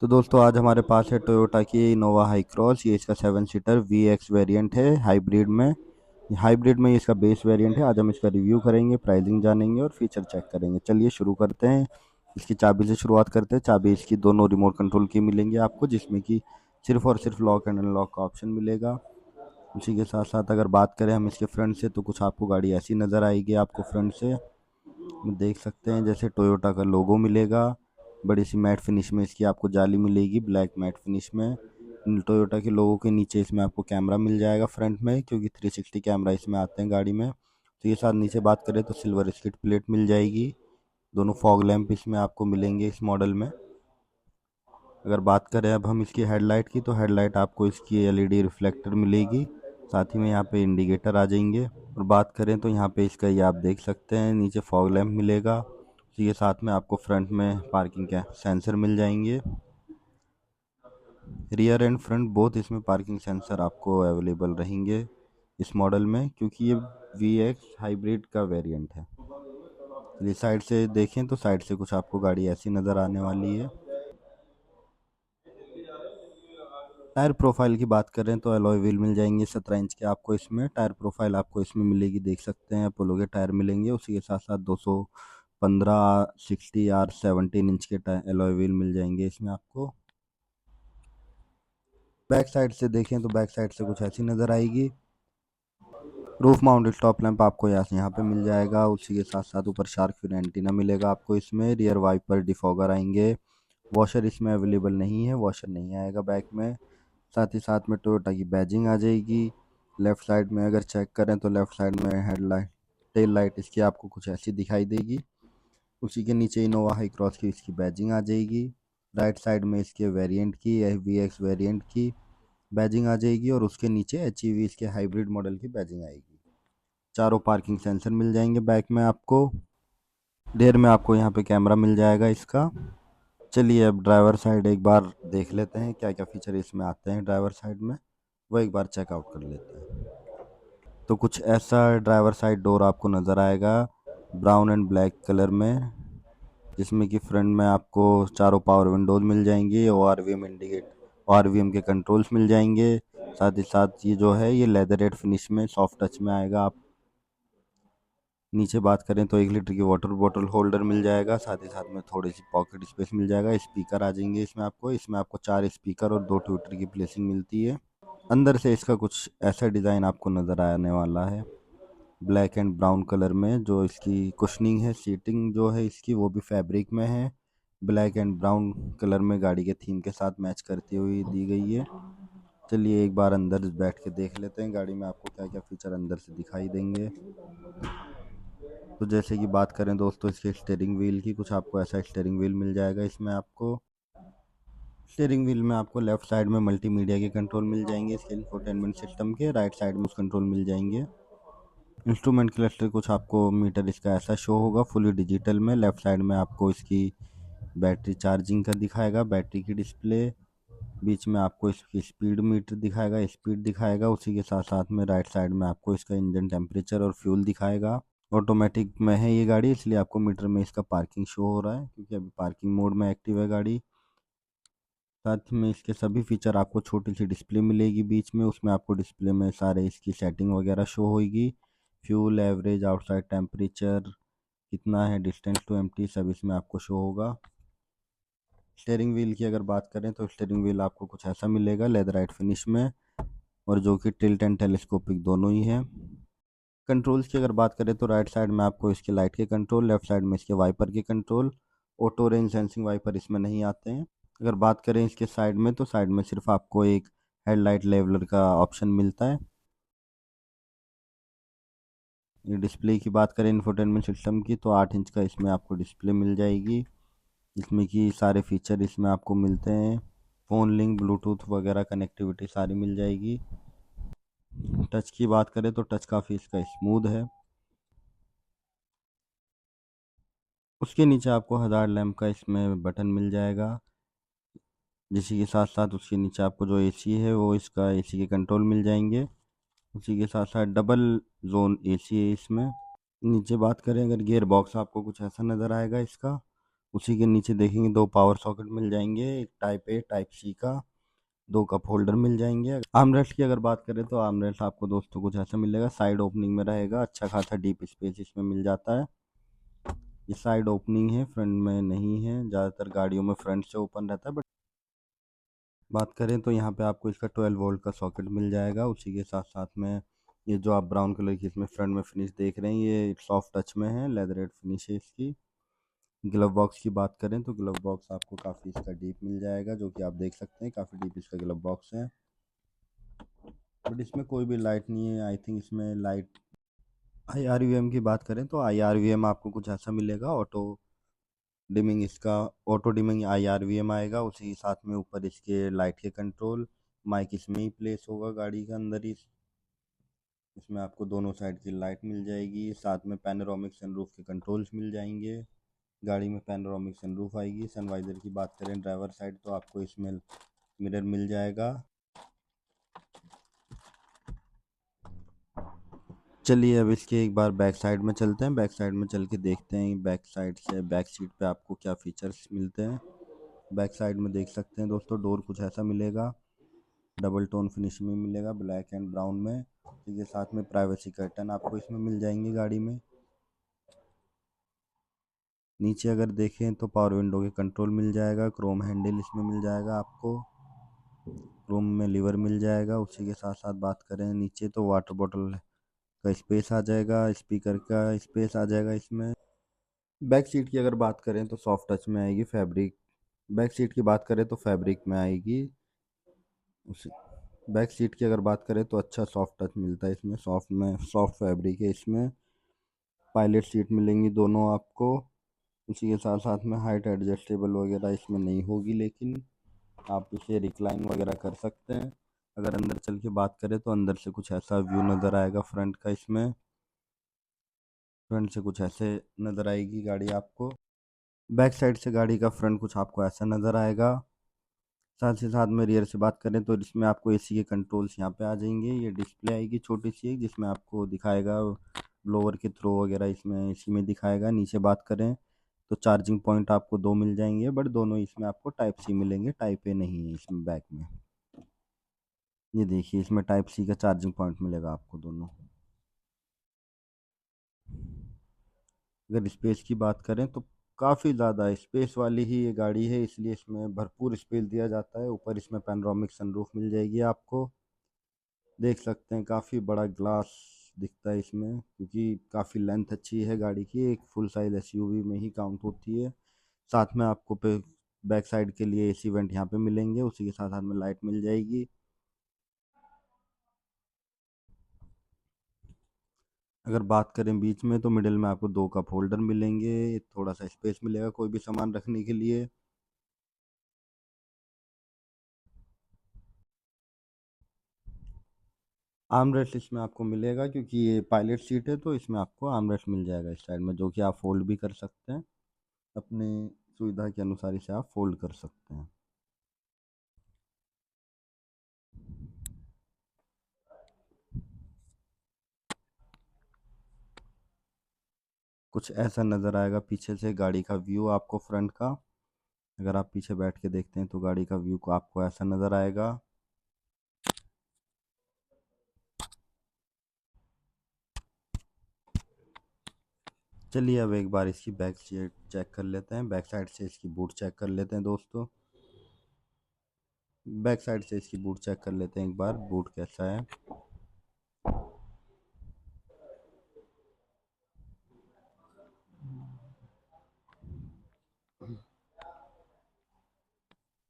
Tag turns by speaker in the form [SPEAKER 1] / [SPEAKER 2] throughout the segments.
[SPEAKER 1] तो दोस्तों आज हमारे पास है टोयोटा की इनोवा हाई क्रॉस। ये इसका 7 सीटर VX वेरिएंट है हाइब्रिड में। हाइब्रिड में ये इसका बेस वेरिएंट है। आज हम इसका रिव्यू करेंगे, प्राइसिंग जानेंगे और फीचर चेक करेंगे। चलिए शुरू करते हैं। इसकी चाबी से शुरुआत करते हैं। चाबी इसकी दोनों रिमोट कंट्रोल की मिलेंगी आपको, जिसमें कि सिर्फ और सिर्फ लॉक एंड अनलॉक का ऑप्शन मिलेगा। उसी के साथ साथ अगर बात करें हम इसके फ्रंट से, तो कुछ आपको गाड़ी ऐसी नज़र आएगी। आपको फ्रंट से देख सकते हैं जैसे टोयोटा का लोगो मिलेगा। बड़ी सी मैट फिनिश में इसकी आपको जाली मिलेगी, ब्लैक मैट फिनिश में। टोयोटा के लोगों के नीचे इसमें आपको कैमरा मिल जाएगा फ्रंट में, क्योंकि 360 कैमरा इसमें आते हैं गाड़ी में। तो ये साथ नीचे बात करें तो सिल्वर स्किड प्लेट मिल जाएगी। दोनों फॉग लैंप इसमें आपको मिलेंगे इस मॉडल में। अगर बात करें अब हम इसकी हेडलाइट की, तो हेडलाइट आपको इसकी LED रिफ्लेक्टर मिलेगी। साथ ही में यहाँ पे इंडिकेटर आ जाएंगे। और बात करें तो यहाँ पे इसका ये आप देख सकते हैं नीचे फॉग लैंप मिलेगा। तो ये साथ में आपको फ्रंट में पार्किंग के सेंसर मिल जाएंगे। रियर एंड फ्रंट बोथ इसमें पार्किंग सेंसर आपको अवेलेबल रहेंगे इस मॉडल में, क्योंकि ये VX हाइब्रिड का वेरिएंट है। चलिए साइड से देखें तो साइड से कुछ आपको गाड़ी ऐसी नज़र आने वाली है। टायर प्रोफाइल की बात करें तो अलॉय व्हील मिल जाएंगे 17 इंच के आपको। इसमें टायर प्रोफाइल आपको इसमें मिलेगी, देख सकते हैं अपोलो के टायर मिलेंगे। उसी के साथ साथ 215 60 R 17 इंच के टायर अलॉय व्हील मिल जाएंगे इसमें आपको। बैक साइड से देखें तो बैक साइड से कुछ ऐसी नज़र आएगी। रूफ माउंटेड स्टॉप लैंप आपको यहाँ पे मिल जाएगा। उसी के साथ साथ ऊपर शार्क फिन एंटीना मिलेगा आपको इसमें। रियर वाइपर डिफॉगर आएंगे। वॉशर इसमें अवेलेबल नहीं है, वॉशर नहीं आएगा बैक में। साथ ही साथ में टोयोटा की बैजिंग आ जाएगी। लेफ़्ट साइड में अगर चेक करें तो लेफ़्ट साइड में हेडलाइट टेल लाइट इसकी आपको कुछ ऐसी दिखाई देगी। उसी के नीचे इनोवा हाई क्रॉस की इसकी बैजिंग आ जाएगी। राइट साइड में इसके वेरिएंट की VX वेरिएंट की बैजिंग आ जाएगी। और उसके नीचे HEV इसके हाइब्रिड मॉडल की बैजिंग आएगी। चारों पार्किंग सेंसर मिल जाएंगे बैक में आपको। रेयर में आपको यहाँ पे कैमरा मिल जाएगा इसका। चलिए अब ड्राइवर साइड एक बार देख लेते हैं, क्या क्या फीचर इसमें आते हैं ड्राइवर साइड में, वो एक बार चेकआउट कर लेते हैं। तो कुछ ऐसा ड्राइवर साइड डोर आपको नज़र आएगा ब्राउन एंड ब्लैक कलर में, जिसमें कि फ्रंट में आपको चारों पावर विंडोज मिल जाएंगी। ORVM के कंट्रोल्स मिल जाएंगे। साथ ही साथ ये जो है ये लेदर रेड फिनिश में सॉफ्ट टच में आएगा। आप नीचे बात करें तो 1 लीटर की वाटर बॉटल होल्डर मिल जाएगा। साथ ही साथ में थोड़ी सी पॉकेट स्पेस मिल जाएगा। स्पीकर आ जाएंगे इसमें आपको 4 स्पीकर और 2 ट्विटर की प्लेसिंग मिलती है। अंदर से इसका कुछ ऐसा डिज़ाइन आपको नज़र आने वाला है ब्लैक एंड ब्राउन कलर में। जो इसकी कुशनिंग है, सीटिंग जो है इसकी, वो भी फैब्रिक में है। ब्लैक एंड ब्राउन कलर में गाड़ी के थीम के साथ मैच करती हुई दी गई है। चलिए एक बार अंदर बैठ के देख लेते हैं गाड़ी में आपको क्या क्या फीचर अंदर से दिखाई देंगे। तो जैसे कि बात करें दोस्तों इसके स्टीयरिंग व्हील की, कुछ आपको ऐसा स्टीयरिंग व्हील मिल जाएगा इसमें आपको। स्टीयरिंग व्हील में आपको लेफ्ट साइड में मल्टीमीडिया के कंट्रोल मिल जाएंगे इसके इंफोटेनमेंट सिस्टम के। राइट साइड में उस कंट्रोल मिल जाएंगे। इंस्ट्रूमेंट क्लस्टर कुछ आपको मीटर इसका ऐसा शो होगा फुली डिजिटल में। लेफ्ट साइड में आपको इसकी बैटरी चार्जिंग का दिखाएगा, बैटरी की डिस्प्ले। बीच में आपको इसकी स्पीड मीटर दिखाएगा, स्पीड दिखाएगा। उसी के साथ साथ में राइट साइड में आपको इसका इंजन टेम्परेचर और फ्यूल दिखाएगा। ऑटोमेटिक में है ये गाड़ी, इसलिए आपको मीटर में इसका पार्किंग शो हो रहा है, क्योंकि अभी पार्किंग मोड में एक्टिव है गाड़ी। साथ में इसके सभी फीचर आपको छोटी सी डिस्प्ले मिलेगी बीच में। उसमें आपको डिस्प्ले में सारे इसकी सेटिंग वगैरह शो होगी। फ्यूल, एवरेज, आउटसाइड टेम्परेचर, कितना है, डिस्टेंस टू एम्प्टी, सब इसमें आपको शो होगा। स्टीयरिंग व्हील की अगर बात करें तो स्टीयरिंग व्हील आपको कुछ ऐसा मिलेगा लेदराइट फिनिश में, और जो कि टिल्ट एंड टेलीस्कोपिक दोनों ही है। कंट्रोल्स की अगर बात करें तो राइट साइड में आपको इसके लाइट के कंट्रोल, लेफ्ट साइड में इसके वाइपर के control. Auto range sensing wiper इसमें नहीं आते हैं। अगर बात करें इसके साइड में, तो साइड में सिर्फ आपको एक हेडलाइट लेवलर का ऑप्शन मिलता है। ये डिस्प्ले की बात करें इंफोटेनमेंट सिस्टम की, तो 8 इंच का इसमें आपको डिस्प्ले मिल जाएगी। इसमें कि सारे फीचर इसमें आपको मिलते हैं। फ़ोन लिंक, ब्लूटूथ वगैरह कनेक्टिविटी सारी मिल जाएगी। टच की बात करें तो टच काफ़ी इसका स्मूथ है। उसके नीचे आपको हज़ार लैम्प का इसमें बटन मिल जाएगा, जिसी के साथ साथ उसके नीचे आपको जो एसी है वो इसका एसी के कंट्रोल मिल जाएंगे। उसी के साथ साथ डबल जोन एसी है इसमें। नीचे बात करें अगर गियर बॉक्स, आपको कुछ ऐसा नज़र आएगा इसका। उसी के नीचे देखेंगे दो पावर सॉकेट मिल जाएंगे, एक टाइप ए टाइप सी का, दो कप होल्डर मिल जाएंगे। आर्मरेस्ट की अगर बात करें तो आर्मरेस्ट आपको दोस्तों कुछ ऐसा मिलेगा, साइड ओपनिंग में रहेगा, अच्छा खासा डीप स्पेस इसमें मिल जाता है। ये साइड ओपनिंग है, फ्रंट में नहीं है, ज़्यादातर गाड़ियों में फ्रंट से ओपन रहता है। बट बात करें तो यहाँ पे आपको इसका 12 वोल्ट का सॉकेट मिल जाएगा। उसी के साथ साथ में ये जो आप ब्राउन कलर की इसमें फ्रंट में फिनिश देख रहे हैं, ये सॉफ्ट टच में है, लेदरेट फिनिश है इसकी। ग्लव बॉक्स की बात करें तो ग्लव बॉक्स आपको काफ़ी इसका डीप मिल जाएगा, जो कि आप देख सकते हैं काफ़ी डीप इसका ग्लव बॉक्स है। बट इसमें कोई भी लाइट नहीं है, आई थिंक इसमें लाइट। IRVM की बात करें तो IRVM आपको कुछ ऐसा मिलेगा, ऑटो डिमिंग इसका, ऑटो डिमिंग IRVM आएगा। उसी के साथ में ऊपर इसके लाइट के कंट्रोल, माइक इसमें ही प्लेस होगा गाड़ी के अंदर ही। इसमें आपको दोनों साइड की लाइट मिल जाएगी, साथ में पैनोरामिक सनरूफ के कंट्रोल्स मिल जाएंगे। गाड़ी में पैनोरामिक सनरूफ आएगी। सनवाइजर की बात करें ड्राइवर साइड तो आपको इसमें मिरर मिल जाएगा। चलिए अब इसके एक बार बैक साइड में चलते हैं, बैक साइड में चल के देखते हैं बैक साइड से बैक सीट पे आपको क्या फीचर्स मिलते हैं। बैक साइड में देख सकते हैं दोस्तों, डोर कुछ ऐसा मिलेगा, डबल टोन फिनिश में मिलेगा, ब्लैक एंड ब्राउन में। इसके साथ में प्राइवेसी कर्टन आपको इसमें मिल जाएंगे गाड़ी में। नीचे अगर देखें तो पावर विंडो के कंट्रोल मिल जाएगा, क्रोम हैंडल इसमें मिल जाएगा आपको, क्रोम में लीवर मिल जाएगा। उसी के साथ साथ बात करें नीचे तो वाटर बॉटल का स्पेस आ जाएगा, स्पीकर का स्पेस आ जाएगा इसमें। बैक सीट की अगर बात करें तो सॉफ्ट टच में आएगी, फैब्रिक। बैक सीट की बात करें तो फैब्रिक में आएगी। उसी बैक सीट की अगर बात करें तो अच्छा सॉफ्ट टच मिलता है इसमें, सॉफ्ट में सॉफ्ट फैब्रिक है इसमें। पायलट सीट मिलेंगी दोनों आपको। उसी के साथ साथ में हाइट एडजस्टेबल वगैरह इसमें नहीं होगी, लेकिन आप इसे रिक्लाइन वगैरह कर सकते हैं। अगर अंदर चल के बात करें तो अंदर से कुछ ऐसा व्यू नज़र आएगा फ्रंट का इसमें। फ्रंट से कुछ ऐसे नज़र आएगी गाड़ी आपको। बैक साइड से गाड़ी का फ्रंट कुछ आपको ऐसा नज़र आएगा। साथ ही साथ में रियर से बात करें तो इसमें आपको एसी के कंट्रोल्स यहाँ पे आ जाएंगे। ये डिस्प्ले आएगी छोटी सी एक, जिसमें आपको दिखाएगा ब्लोअर के थ्रो वगैरह इसमें एसी में दिखाएगा। नीचे बात करें तो चार्जिंग पॉइंट आपको दो मिल जाएंगे, बट दोनों इसमें आपको टाइप सी मिलेंगे, टाइप ए नहीं है इसमें बैक में। ये देखिए इसमें टाइप सी का चार्जिंग पॉइंट मिलेगा आपको दोनों। अगर स्पेस की बात करें तो काफ़ी ज़्यादा स्पेस वाली ही ये गाड़ी है, इसलिए इसमें भरपूर स्पेस दिया जाता है। ऊपर इसमें पैनोरामिक सनरूफ मिल जाएगी आपको। देख सकते हैं काफ़ी बड़ा ग्लास दिखता है इसमें, क्योंकि काफ़ी लेंथ अच्छी है गाड़ी की, एक फुल साइज एसयूवी में ही काउंट होती है। साथ में आपको पे बैक साइड के लिए एसी वेंट यहाँ पे मिलेंगे, उसी के साथ साथ में लाइट मिल जाएगी। अगर बात करें बीच में तो मिडिल में आपको दो कप होल्डर मिलेंगे, थोड़ा सा स्पेस मिलेगा कोई भी सामान रखने के लिए। आर्मरेस्ट इसमें आपको मिलेगा, क्योंकि ये पायलट सीट है तो इसमें आपको आर्मरेस्ट मिल जाएगा इस साइड में, जो कि आप फोल्ड भी कर सकते हैं, अपने सुविधा के अनुसार इसे आप फोल्ड कर सकते हैं। कुछ ऐसा नज़र आएगा पीछे से गाड़ी का व्यू आपको फ्रंट का। अगर आप पीछे बैठ के देखते हैं तो गाड़ी का व्यू को आपको ऐसा नज़र आएगा। चलिए अब एक बार इसकी बैक सीट चेक कर लेते हैं, बैक साइड से इसकी बूट चेक कर लेते हैं दोस्तों। बैक साइड से इसकी बूट चेक कर लेते हैं एक बार, बूट कैसा है।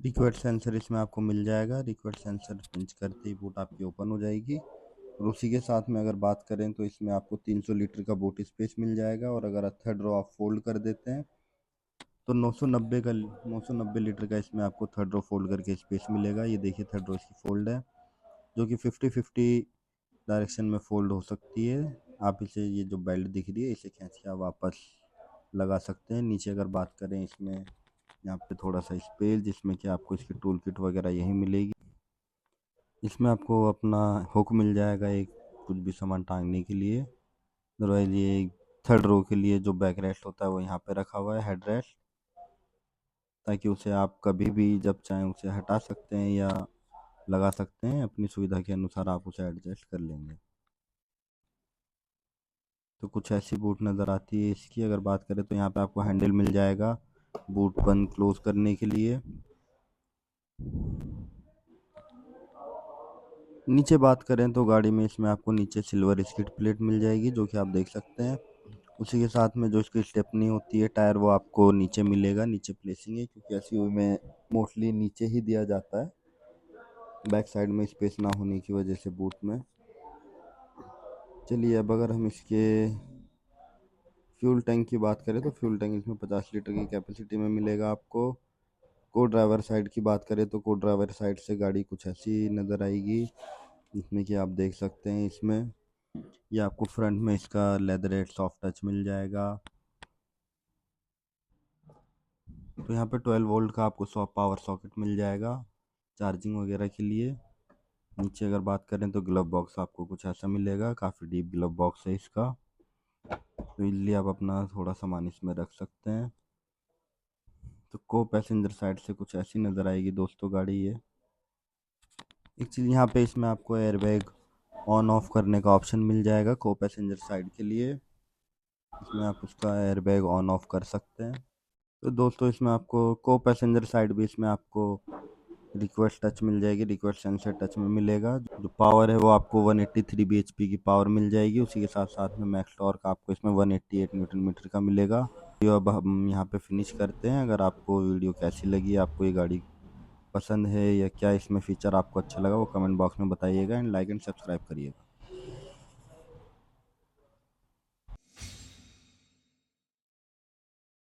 [SPEAKER 1] रिक्वेस्ट सेंसर इसमें आपको मिल जाएगा, रिक्वेस्ट सेंसर पिंच करते ही बूट आपकी ओपन हो जाएगी। और उसी के साथ में अगर बात करें तो इसमें आपको 300 लीटर का बूट स्पेस मिल जाएगा। और अगर थर्ड रो आप फोल्ड कर देते हैं तो 990 लीटर का इसमें आपको थर्ड रो फोल्ड करके स्पेस मिलेगा। ये देखिए थर्ड रो इसकी फोल्ड है, जो कि 50-50 डायरेक्शन में फोल्ड हो सकती है। आप इसे, ये जो बेल्ट दिख रही है, इसे खींच के आप वापस लगा सकते हैं। नीचे अगर बात करें इसमें यहाँ पे थोड़ा सा स्पेस, जिसमें कि आपको इसकी टूल किट वगैरह यही मिलेगी। इसमें आपको अपना हुक मिल जाएगा एक, कुछ भी सामान टांगने के लिए। अदरवाइज ये थर्ड रो के लिए जो बैक रेस्ट होता है वो यहाँ पे रखा हुआ है, हेड रेस्ट। ताकि उसे आप कभी भी जब चाहें उसे हटा सकते हैं या लगा सकते हैं। अपनी सुविधा के अनुसार आप उसे एडजस्ट कर लेंगे। तो कुछ ऐसी बूट नज़र आती है इसकी। अगर बात करें तो यहाँ पे आपको हैंडल मिल जाएगा बूट बंद क्लोज करने के लिए। नीचे बात करें तो गाड़ी में इसमें आपको नीचे सिल्वर स्किड प्लेट मिल जाएगी, जो कि आप देख सकते हैं। उसी के साथ में जो इसकी स्टेपनी होती है टायर, वो आपको नीचे मिलेगा, नीचे प्लेसिंग है, क्योंकि एसयूवी में मोस्टली नीचे ही दिया जाता है, बैक साइड में स्पेस ना होने की वजह से बूट में। चलिए अब अगर हम इसके फ्यूल टैंक की बात करें तो फ्यूल टैंक इसमें 50 लीटर की कैपेसिटी में मिलेगा आपको। को ड्राइवर साइड की बात करें तो को ड्राइवर साइड से गाड़ी कुछ ऐसी नज़र आएगी, जिसमें कि आप देख सकते हैं इसमें ये आपको फ्रंट में इसका लेदरेट सॉफ्ट टच मिल जाएगा। तो यहाँ पे 12 वोल्ट का आपको पावर सॉकेट मिल जाएगा चार्जिंग वगैरह के लिए। नीचे अगर बात करें तो ग्लव बॉक्स आपको कुछ ऐसा मिलेगा, काफ़ी डीप ग्लव बॉक्स है इसका, तो इजीली आप अपना थोड़ा सामान इसमें रख सकते हैं। तो को पैसेंजर साइड से कुछ ऐसी नज़र आएगी दोस्तों गाड़ी ये। एक चीज़ यहाँ पे इसमें आपको एयरबैग ऑन ऑफ करने का ऑप्शन मिल जाएगा को पैसेंजर साइड के लिए। इसमें आप उसका एयरबैग ऑन ऑफ कर सकते हैं। तो दोस्तों इसमें आपको को पैसेंजर साइड भी इसमें आपको रिक्वेस्ट टच मिल जाएगी, रिक्वेस्ट सेंसर टच में मिलेगा। जो पावर है वो आपको 183 bhp की पावर मिल जाएगी। उसी के साथ साथ में मैक्स टॉर्क आपको इसमें 188 न्यूटन मीटर का मिलेगा। तो अब हम यहाँ पे फिनिश करते हैं। अगर आपको वीडियो कैसी लगी, आपको ये गाड़ी पसंद है या क्या इसमें फ़ीचर आपको अच्छा लगा, वो कमेंट बॉक्स में बताइएगा। एंड लाइक एंड सब्सक्राइब करिएगा।